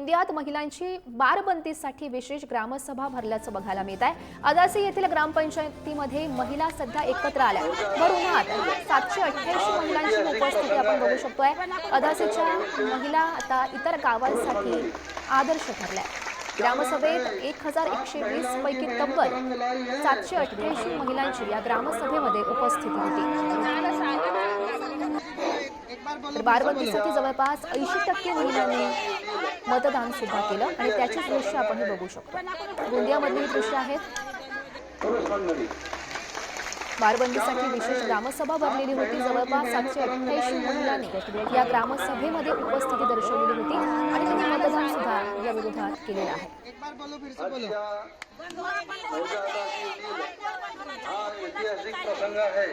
गोंदियात महिलांची बारबंदीसाठी विशेष ग्रामसभा भरल्याचं बघायला मिळत आहे। अदासी येथील ग्रामपंचायतीमध्ये महिला सध्या एकत्र आल्या। भर उन्हात 788 महिलांची उपस्थिती आपण बघू शकतोय। अदासीच्या महिला आता इतर गावांसाठी आदर्श ठरल्या। ग्रामसभेत 1120 पैकी तब्बल 788 महिलांची या ग्रामसभेमध्ये उपस्थिती होती। बारबंदीसाठी जवळपास 80% महिलांनी मतदान सुद्धा केलं आणि त्याची दृश्य आपण हे बघू शकतो। गोंदियामधली ही दृश्य आहेत। बारबंदीसाठी विशेष ग्रामसभा भरलेली होती। जवळपास 788 महिलांनी या ग्रामसभेमध्ये उपस्थिती दर्शवली होती आणि त्यांनी मतदान सुद्धा या विरोधात केलेलं आहे। ऐतिहासिक प्रसंग है।